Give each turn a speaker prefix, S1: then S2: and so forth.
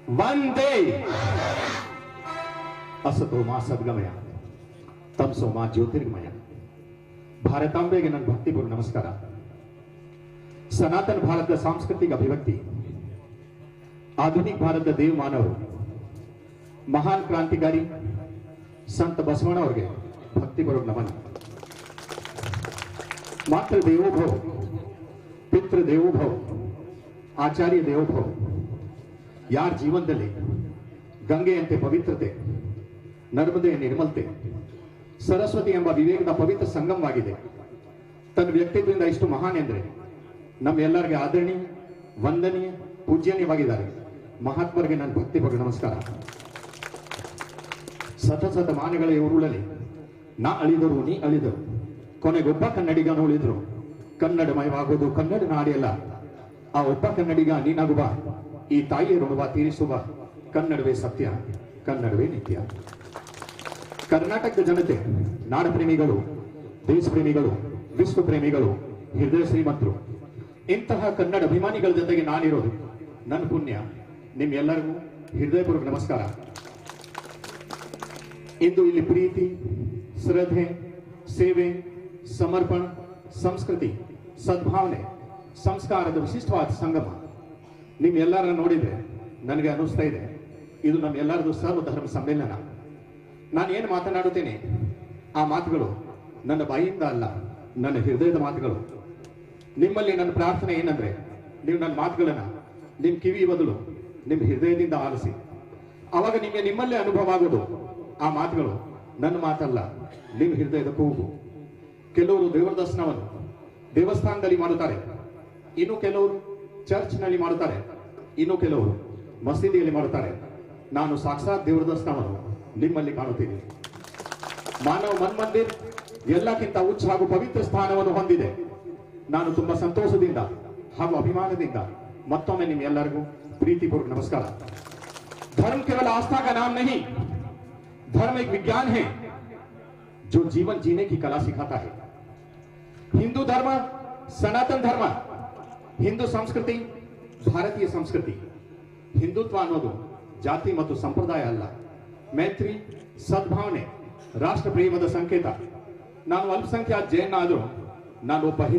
S1: ವಂದೇ असतो मा सद्गमय तमसो मा ज्योतिर्गमय ಭಾರತಾಂಬೆಗೆ ನನ್ನ ಭಕ್ತಿಪೂರ್ಣ ನಮಸ್ಕಾರ. ಸನಾತನ ಭಾರತದ ಸಾಂಸ್ಕೃತಿಕ ಅಭಿವ್ಯಕ್ತಿ, ಆಧುನಿಕ ಭಾರತದ ದೇವಮಾನವರು, ಮಹಾನ್ ಕ್ರಾಂತಿಕಾರಿ ಸಂತ ಬಸವಣ್ಣ ಅವರಿಗೆ ಭಕ್ತಿಪೂರ್ವಕ ನಮನ. ಮಾತೃ ದೇವೋಭವ, ಪಿತೃ ದೇವೋಭವ, ಆಚಾರ್ಯ ದೇವೋಭವ. ಯಾರ ಜೀವನದಲ್ಲಿ ಗಂಗೆಯಂತೆ ಪವಿತ್ರತೆ, ನರ್ಮದೆಯ ನಿರ್ಮಲತೆ, ಸರಸ್ವತಿ ಎಂಬ ವಿವೇಕದ ಪವಿತ್ರ ಸಂಗಮವಾಗಿದೆ. ತನ್ನ ವ್ಯಕ್ತಿತ್ವದಿಂದ ಇಷ್ಟು ಮಹಾನ್ ಎಂದ್ರೆ ನಮ್ಮೆಲ್ಲರಿಗೆ ಆದರಣೀಯ, ವಂದನೀಯ, ಪೂಜ್ಯನೀಯವಾಗಿದ್ದಾರೆ. ಮಹಾತ್ಮರಿಗೆ ನನ್ನ ಭಕ್ತಿಪೂರ್ವಕ ನಮಸ್ಕಾರ. ಸತ ಮಾನಗಳ ಉರುಳಲಿ ನಾ ಅಳಿದರು ನೀ ಅಳಿದರು, ಕೊನೆಗೊಬ್ಬ ಕನ್ನಡಿಗನು ಉಳಿದ್ರು. ಕನ್ನಡಮಯವಾಗುವುದು ಕನ್ನಡ ನಾಡಿಯಲ್ಲ, ಆ ಒಬ್ಬ ಕನ್ನಡಿಗ ನೀನಾಗುವ, ಈ ತಾಯಿಯ ಋಣವ ತೀರಿಸುವ. ಕನ್ನಡವೇ ಸತ್ಯ, ಕನ್ನಡವೇ ನಿತ್ಯ. ಕರ್ನಾಟಕದ ಜನತೆ, ನಾಡ ಪ್ರೇಮಿಗಳು, ದೇಶ ಪ್ರೇಮಿಗಳು, ವಿಶ್ವ ಪ್ರೇಮಿಗಳು, ಹೃದಯ ಶ್ರೀಮಂತರು. ಇಂತಹ ಕನ್ನಡ ಅಭಿಮಾನಿಗಳ ಜೊತೆಗೆ ನಾನಿರೋದು ನನ್ನ ಪುಣ್ಯ. ನಿಮ್ಮೆಲ್ಲರಿಗೂ ಹೃದಯಪೂರ್ವಕ ನಮಸ್ಕಾರ. ಇಂದು ಇಲ್ಲಿ ಪ್ರೀತಿ, ಶ್ರದ್ಧೆ, ಸೇವೆ, ಸಮರ್ಪಣ, ಸಂಸ್ಕೃತಿ, ಸದ್ಭಾವನೆ, ಸಂಸ್ಕಾರದ ವಿಶಿಷ್ಟವಾದ ಸಂಗಮ. ನಿಮ್ಮೆಲ್ಲರನ್ನ ನೋಡಿದ್ರೆ ನನಗೆ ಅನ್ನಿಸ್ತಾ ಇದೆ, ಇದು ನಮ್ಮೆಲ್ಲರದು ಸರ್ವಧರ್ಮ ಸಮ್ಮೇಳನ. ನಾನು ಏನು ಮಾತನಾಡುತ್ತೇನೆ ಆ ಮಾತುಗಳು ನನ್ನ ಬಾಯಿಯಿಂದ ಅಲ್ಲ, ನನ್ನ ಹೃದಯದ ಮಾತುಗಳು. ನಿಮ್ಮಲ್ಲಿ ನನ್ನ ಪ್ರಾರ್ಥನೆ ಏನಂದ್ರೆ, ನೀವು ನನ್ನ ಮಾತುಗಳನ್ನ ನಿಮ್ಮ ಕಿವಿ ಬದಲು ನಿಮ್ಮ ಹೃದಯದಿಂದ ಆಲಿಸಿ. ಅವಾಗ ನಿಮಗೆ ನಿಮ್ಮಲ್ಲೇ ಅನುಭವ ಆಗೋದು. ಆ ಮಾತುಗಳು ನನ್ನ ಮಾತಲ್ಲ, ನಿಮ್ಮ ಹೃದಯದ ಕೂಗು. ಕೆಲವರು ದೇವರ ದರ್ಶನವನ್ನು ದೇವಸ್ಥಾನದಲ್ಲಿ ಮಾಡುತ್ತಾರೆ, ಇನ್ನು ಕೆಲವರು ಚರ್ಚ್ನಲ್ಲಿ ಮಾಡುತ್ತಾರೆ, ಇನ್ನು ಕೆಲವರು ಮಸೀದಿಯಲ್ಲಿ ಮಾಡುತ್ತಾರೆ. ನಾನು ಸಾಕ್ಷಾತ್ ದೇವರ ದರ್ಶನವನ್ನು ನಿಮ್ಮಲ್ಲಿ ಕಾಣುತ್ತೀನಿ. ಮಾನವ ಮನ್ಮಂದಿರ್ ಎಲ್ಲಕ್ಕಿಂತ ಉಚ್ಚ ಹಾಗೂ ಪವಿತ್ರ ಸ್ಥಾನವನ್ನು ಹೊಂದಿದೆ. ನಾನು ತುಂಬಾ ಸಂತೋಷದಿಂದ ಹಾಗೂ ಅಭಿಮಾನದಿಂದ ಮತ್ತೊಮ್ಮೆ ನಿಮ್ಮೆಲ್ಲರಿಗೂ ಪ್ರೀತಿಪೂರ್ವಕ ನಮಸ್ಕಾರ. धर्म केवल आस्था का नाम नहीं, धर्म एक विज्ञान है जो जीवन जीने की कला सिखाता है. हिंदू धर्म, सनातन धर्म, ಹಿಂದೂ ಸಂಸ್ಕೃತಿ, ಭಾರತೀಯ ಸಂಸ್ಕೃತಿ. ಹಿಂದುತ್ವ ಅನ್ನೋದು ಜಾತಿ ಮತ್ತು ಸಂಪ್ರದಾಯ ಅಲ್ಲ, ಮೈತ್ರಿ, ಸದ್ಭಾವನೆ, ರಾಷ್ಟ್ರ ಪ್ರೇಮದ ಸಂಕೇತ. ನಾನು ಅಲ್ಪಸಂಖ್ಯಾತ ಜೈನ ಆದರೂ ನಾನು ಒಬ್ಬ